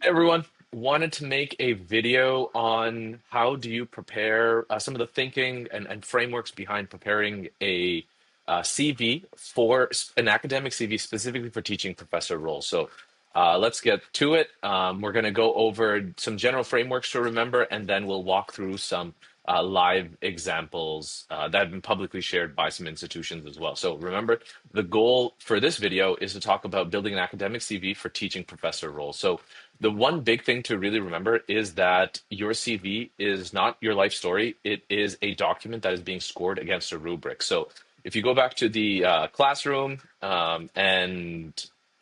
Everyone, wanted to make a video on how do you prepare some of the thinking and frameworks behind preparing a CV for an academic CV specifically for teaching professor roles. So let's get to it. We're going to go over some general frameworks to remember, and then we'll walk through some live examples that have been publicly shared by some institutions as well. So remember, the goal for this video is to talk about building an academic CV for teaching professor roles. So the one big thing to really remember is that your CV is not your life story. It is a document that is being scored against a rubric. So if you go back to the classroom and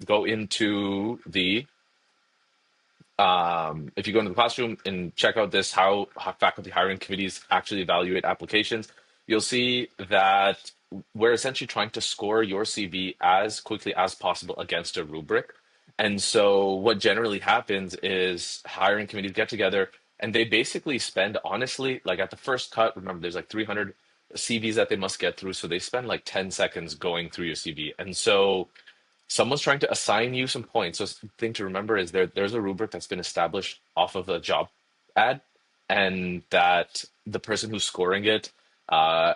go into the if you go into the classroom and check out this how faculty hiring committees actually evaluate applications, you'll see that we're essentially trying to score your CV as quickly as possible against a rubric. And so what generally happens is hiring committees get together and they basically spend, honestly, like at the first cut, remember there's like 300 CVs that they must get through. So they spend like 10 seconds going through your CV. And so someone's trying to assign you some points. So the thing to remember is there's a rubric that's been established off of a job ad, and that the person who's scoring it,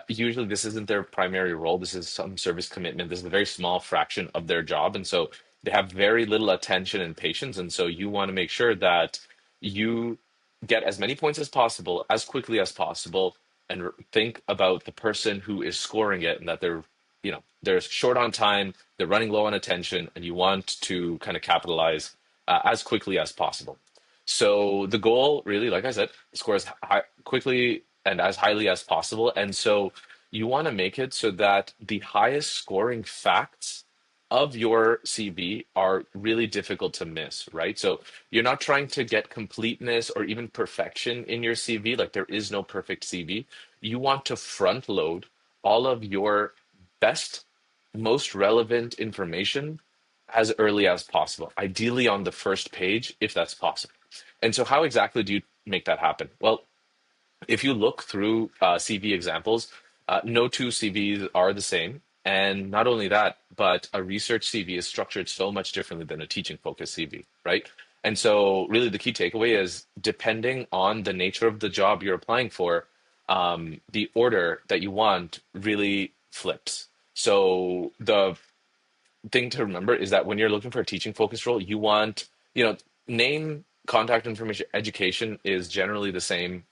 usually this isn't their primary role. This is some service commitment. This is a very small fraction of their job, and so they have very little attention and patience. And so you want to make sure that you get as many points as possible, as quickly as possible, and think about the person who is scoring it, and that they're short on time, they're running low on attention, and you want to kind of capitalize as quickly as possible. So the goal, really, like I said, score as quickly and as highly as possible. And so you want to make it so that the highest scoring facts of your CV are really difficult to miss, right? So you're not trying to get completeness or even perfection in your CV. Like there is no perfect CV. You want to front load all of your best, most relevant information as early as possible, ideally on the first page, if that's possible. And so, how exactly do you make that happen? Well, if you look through CV examples, no two CVs are the same. And not only that, but a research CV is structured so much differently than a teaching focused CV, right? And so, really, the key takeaway is depending on the nature of the job you're applying for, the order that you want really flips. So, the thing to remember is that when you're looking for a teaching focused role, you want, name, contact information, education is generally the same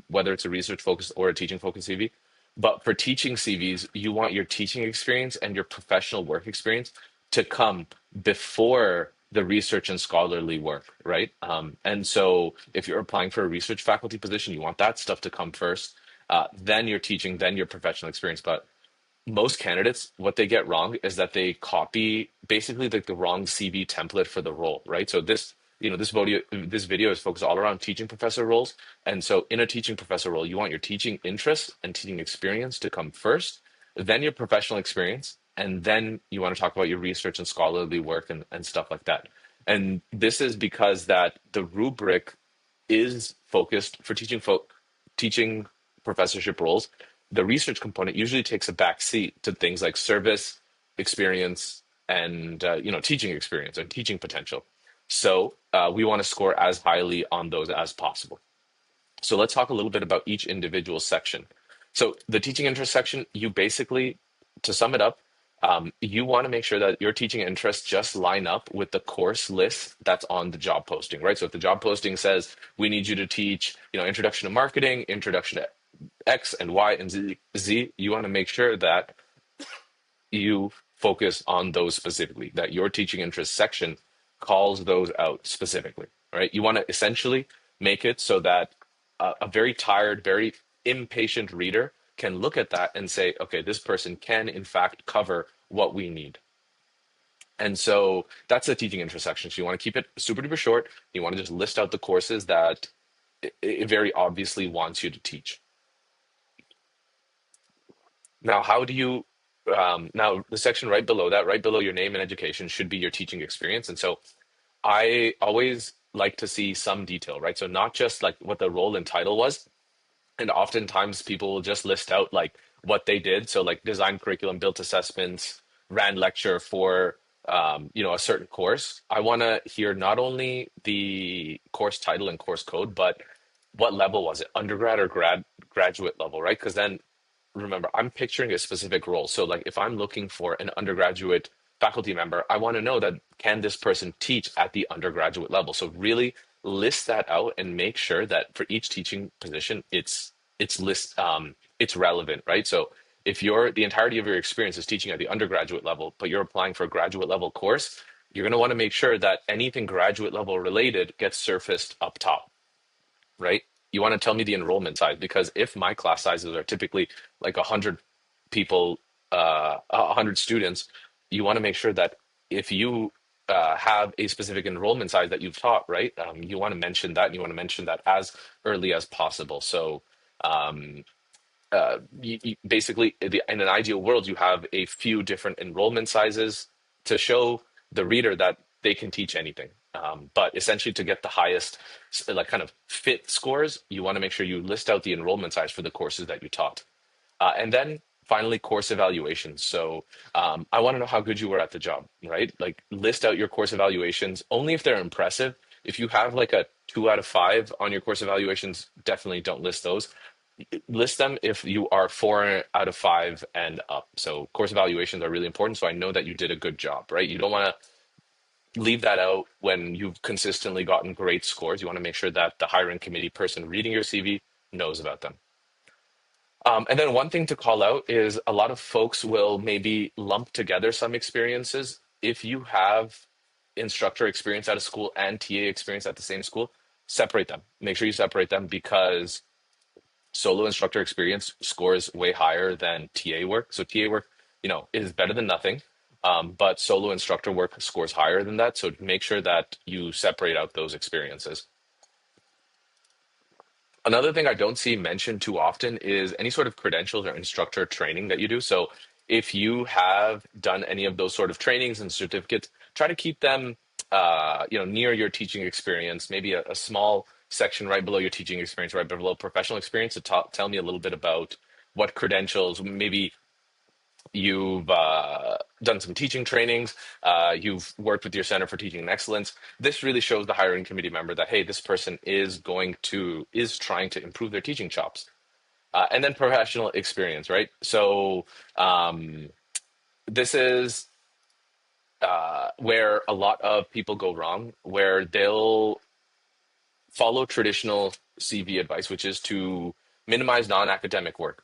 whether it's a research focused or a teaching focused CV. But for teaching CVs, you want your teaching experience and your professional work experience to come before the research and scholarly work, right? And so if you're applying for a research faculty position, you want that stuff to come first, then your teaching, then your professional experience. But most candidates, what they get wrong is that they copy basically the wrong CV template for the role, right? So this video is focused all around teaching professor roles. And so in a teaching professor role, you want your teaching interest and teaching experience to come first, then your professional experience, and then you want to talk about your research and scholarly work and stuff like that. And this is because that the rubric is focused for teaching professorship roles. The research component usually takes a back seat to things like service experience and teaching experience and teaching potential. So we want to score as highly on those as possible. So let's talk a little bit about each individual section. So the teaching interest section, you basically, to sum it up, you want to make sure that your teaching interests just line up with the course list that's on the job posting, right? So if the job posting says we need you to teach, introduction to marketing, introduction to X and Y and Z, you want to make sure that you focus on those specifically, that your teaching interest section calls those out specifically, right? You want to essentially make it so that a very tired, very impatient reader can look at that and say, okay, this person can in fact cover what we need. And so that's the teaching intersection. So you want to keep it super duper short. You want to just list out the courses that it very obviously wants you to teach. Now, how do you, now the section right below that, right below your name and education should be your teaching experience. And so I always like to see some detail, right? So not just like what the role and title was. And oftentimes people will just list out like what they did. So like design curriculum, built assessments, ran lecture for a certain course, I want to hear not only the course title and course code, but what level was it, undergrad or graduate level, right? Because then remember, I'm picturing a specific role. So like if I'm looking for an undergraduate faculty member, I want to know that can this person teach at the undergraduate level? So really list that out and make sure that for each teaching position, it's relevant, right? So if you're the entirety of your experience is teaching at the undergraduate level, but you're applying for a graduate level course, you're going to want to make sure that anything graduate level related gets surfaced up top, right? You want to tell me the enrollment size because if my class sizes are typically like 100 people, 100 students, you want to make sure that if you have a specific enrollment size that you've taught, right? You want to mention that and you want to mention that as early as possible. So um, basically, in an ideal world, you have a few different enrollment sizes to show the reader that they can teach anything. But essentially, to get the highest, like kind of fit scores, you want to make sure you list out the enrollment size for the courses that you taught. And then finally, course evaluations. So I want to know how good you were at the job, right? Like list out your course evaluations only if they're impressive. If you have like a 2 out of 5 on your course evaluations, definitely don't list those. List them if you are 4 out of 5 and up. So course evaluations are really important. So I know that you did a good job, right? You don't want to leave that out when you've consistently gotten great scores. You want to make sure that the hiring committee person reading your CV knows about them. And then one thing to call out is a lot of folks will maybe lump together some experiences. If you have instructor experience at a school and TA experience at the same school, separate them. Make sure you separate them because solo instructor experience scores way higher than TA work. So TA work, is better than nothing. But solo instructor work scores higher than that. So make sure that you separate out those experiences. Another thing I don't see mentioned too often is any sort of credentials or instructor training that you do. So if you have done any of those sort of trainings and certificates, try to keep them, near your teaching experience. Maybe a small section right below your teaching experience, right below professional experience, to tell me a little bit about what credentials, maybe you've done some teaching trainings, you've worked with your Center for Teaching and Excellence. This really shows the hiring committee member that, hey, this person is trying to improve their teaching chops. And then professional experience, right? So this is where a lot of people go wrong, where they'll follow traditional CV advice, which is to minimize non-academic work.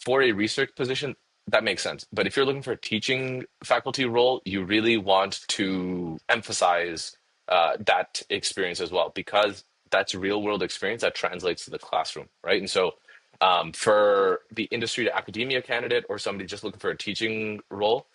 For a research position, that makes sense. But if you're looking for a teaching faculty role, you really want to emphasize that experience as well, because that's real world experience that translates to the classroom, right? And so for the industry to academia candidate or somebody just looking for a teaching role,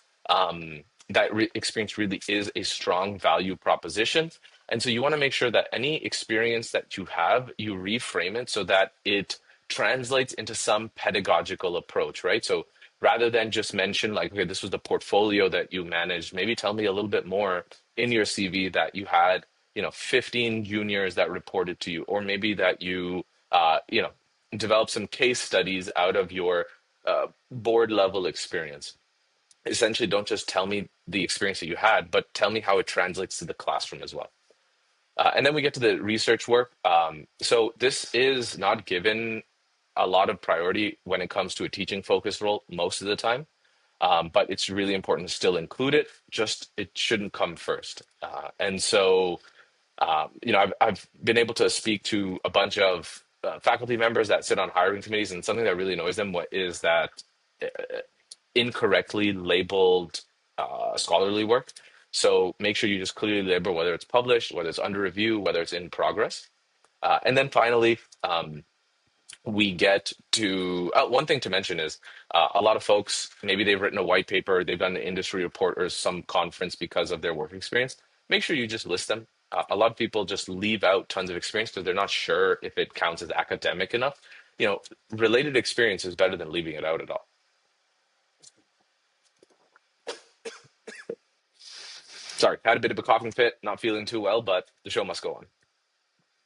that experience really is a strong value proposition. And so you want to make sure that any experience that you have, you reframe it so that it translates into some pedagogical approach, right? So rather than just mention like, okay, this was the portfolio that you managed, maybe tell me a little bit more in your CV that you had, 15 juniors that reported to you, or maybe that you, developed some case studies out of your board level experience. Essentially, don't just tell me the experience that you had, but tell me how it translates to the classroom as well. And then we get to the research work. So this is not given a lot of priority when it comes to a teaching focused role most of the time. But it's really important to still include it. Just it shouldn't come first. And so, I've been able to speak to a bunch of faculty members that sit on hiring committees, and something that really annoys them is that incorrectly labeled scholarly work. So make sure you just clearly label whether it's published, whether it's under review, whether it's in progress. And then finally, we get to one thing to mention is a lot of folks, maybe they've written a white paper, they've done an industry report or some conference because of their work experience. Make sure you just list them. A lot of people just leave out tons of experience because they're not sure if it counts as academic enough. Related experience is better than leaving it out at all. Sorry, had a bit of a coughing fit, not feeling too well, but the show must go on.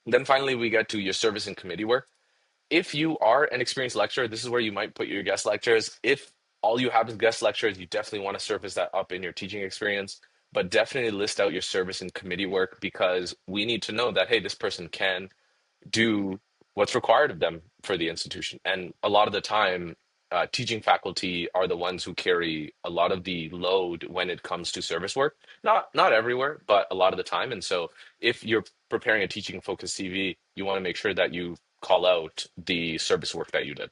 Then finally, we get to your service and committee work. If you are an experienced lecturer, this is where you might put your guest lectures. If all you have is guest lectures, you definitely want to surface that up in your teaching experience. but definitely list out your service and committee work because we need to know that, hey, this person can do what's required of them for the institution. And a lot of the time, teaching faculty are the ones who carry a lot of the load when it comes to service work. Not everywhere, but a lot of the time. And so, if you're preparing a teaching focused CV, you want to make sure that you call out the service work that you did.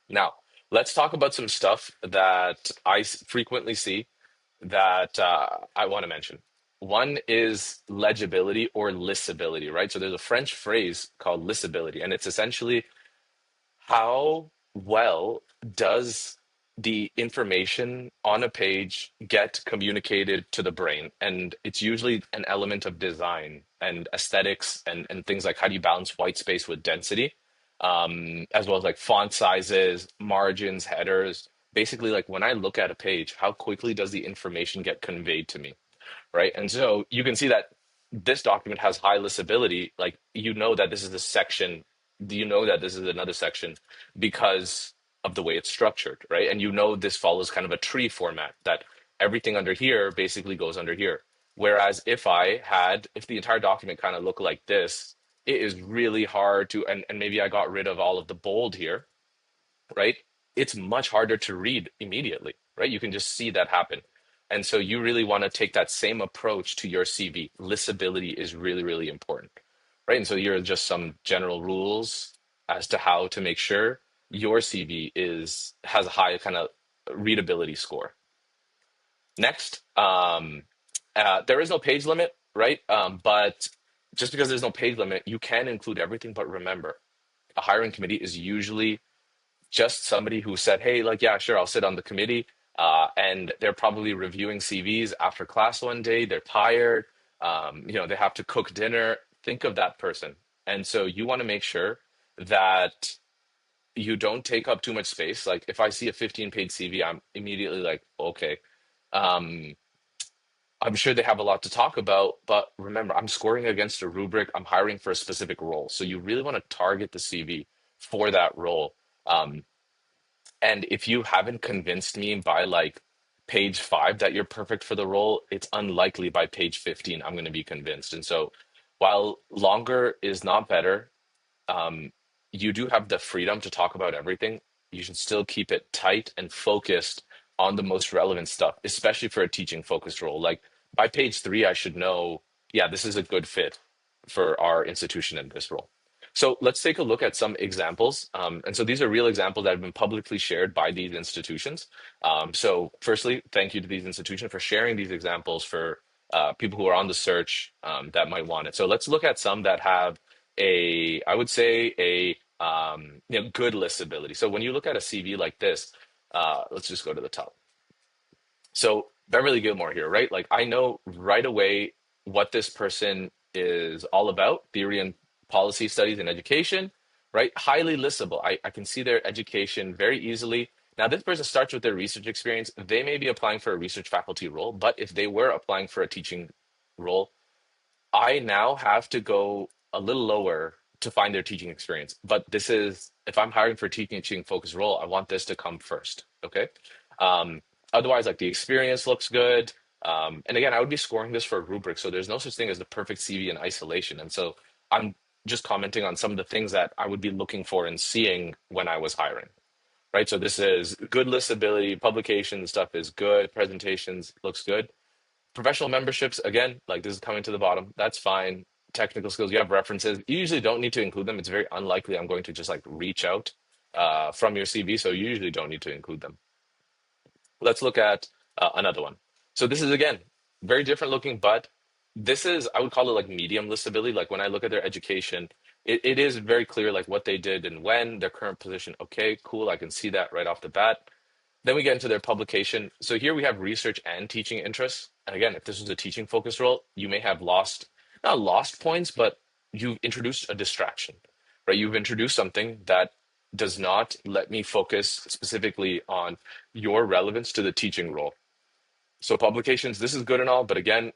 Now, let's talk about some stuff that frequently see that I want to mention. One is legibility or lissability, right? So there's a French phrase called lissability, and it's essentially how well does the information on a page get communicated to the brain? And it's usually an element of design and aesthetics and things like how do you balance white space with density, as well as like font sizes, margins, headers. Basically, like when I look at a page, how quickly does the information get conveyed to me? Right? And so you can see that this document has high listability. Like you know that this is a section, you know that this is another section because of the way it's structured, right? And you know this follows kind of a tree format that everything under here basically goes under here. Whereas if the entire document kind of looked like this, it is really hard to, and maybe I got rid of all of the bold here, right? It's much harder to read immediately, right? You can just see that happen. And so you really want to take that same approach to your CV. Listability is really, really important, right? And so here are just some general rules as to how to make sure your CV has a high kind of readability score. Next, there is no page limit, right? But just because there's no page limit, you can include everything. But remember, a hiring committee is usually just somebody who said, hey, like, yeah, sure, I'll sit on the committee. And they're probably reviewing CVs after class one day. They're tired. They have to cook dinner. Think of that person. And so you want to make sure that you don't take up too much space. Like if I see a 15-page CV, I'm immediately like, okay, um, I'm sure they have a lot to talk about, but remember, I'm scoring against a rubric. I'm hiring for a specific role. So you really want to target the CV for that role. Um, and if you haven't convinced me by like page 5 that you're perfect for the role, it's unlikely by page 15 I'm going to be convinced. And so while longer is not better, um, you do have the freedom to talk about everything. You should still keep it tight and focused on the most relevant stuff, especially for a teaching focused role. Like by page 3, I should know, yeah, this is a good fit for our institution in this role. So let's take a look at some examples. And so these are real examples that have been publicly shared by these institutions. So firstly, thank you to these institutions for sharing these examples for people who are on the search that might want it. So let's look at some that have I would say good listability. So when you look at a CV like this, let's just go to the top. So Beverly Gilmore here, right? Like I know right away what this person is all about, theory and policy studies and education, right? Highly listable. I can see their education very easily. Now, this person starts with their research experience. They may be applying for a research faculty role, but if they were applying for a teaching role, I now have to go a little lower to find their teaching experience. But if I'm hiring for a teaching focused role, I want this to come first. Okay. Um, Otherwise, like the experience looks good. And again, I would be scoring this for a rubric. So there's no such thing as the perfect CV in isolation. And so I'm just commenting on some of the things that I would be looking for and seeing when I was hiring. Right. So this is good listability, publication stuff is good, presentations looks good. Professional memberships, again, like this is coming to the bottom. That's fine. Technical skills, you have references. You usually don't need to include them. It's very unlikely I'm going to just like reach out from your CV, so you usually don't need to include them. Let's look at another one. So this is again very different looking, but this is I would call it like medium listability. Like when I look at their education, it is very clear like what they did and when, their current position. Okay, cool. I can see that right off the bat. Then we get into their publication. So here we have research and teaching interests. And again, if this was a teaching focused role, you may have not lost points, but you've introduced a distraction, right? You've introduced something that does not let me focus specifically on your relevance to the teaching role. So publications, this is good and all, but again,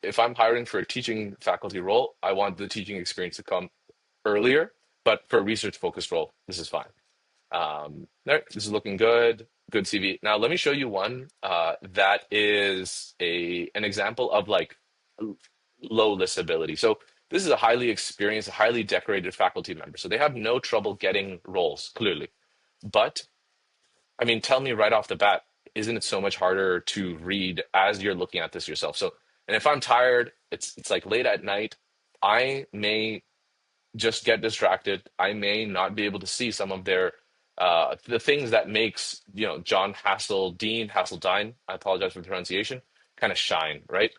if I'm hiring for a teaching faculty role, I want the teaching experience to come earlier, but for a research focused role, this is fine. There, this is looking good. Good CV. Now let me show you one that is an example of like low listability. So this is a highly experienced, highly decorated faculty member. So they have no trouble getting roles, clearly. But I mean, tell me right off the bat, isn't it so much harder to read as you're looking at this yourself? So, and if I'm tired, it's like late at night, I may just get distracted. I may not be able to see some of their the things that makes John Hasseldine. I apologize for the pronunciation. Kind of shine, right?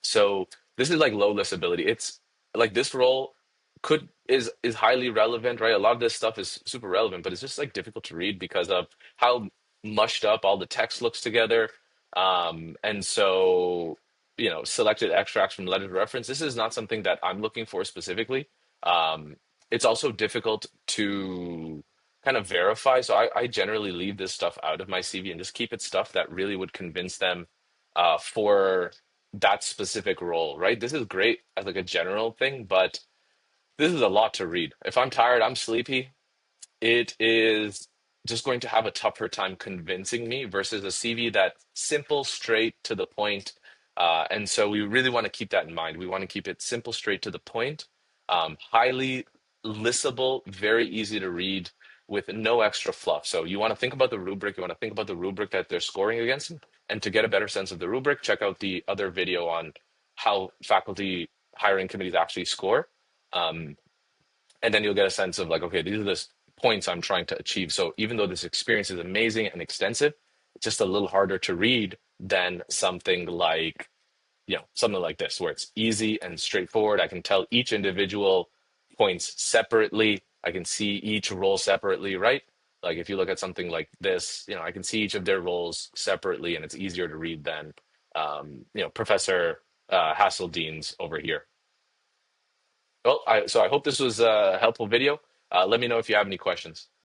So this is like low listability. It's like this role is highly relevant, right? A lot of this stuff is super relevant, but it's just like difficult to read because of how mushed up all the text looks together. And so, selected extracts from letters of reference. This is not something that I'm looking for specifically. It's also difficult to kind of verify. So I generally leave this stuff out of my CV and just keep it stuff that really would convince them for that specific role, right? This is great as like a general thing, but this is a lot to read. If I'm tired, I'm sleepy, it is just going to have a tougher time convincing me versus a CV that's simple, straight to the point. And so we really want to keep that in mind. We want to keep it simple, straight to the point, highly listable, very easy to read with no extra fluff. So you want to think about the rubric. You want to think about the rubric that they're scoring against. And to get a better sense of the rubric, check out the other video on how faculty hiring committees actually score. Um, and then you'll get a sense of like, okay, these are the points I'm trying to achieve. So even though this experience is amazing and extensive, it's just a little harder to read than something like this, where it's easy and straightforward. I can tell each individual points separately. I can see each role separately, right? Like if you look at something like this, I can see each of their roles separately, and it's easier to read than, Professor Hasseldine's over here. Well, so I hope this was a helpful video. Let me know if you have any questions.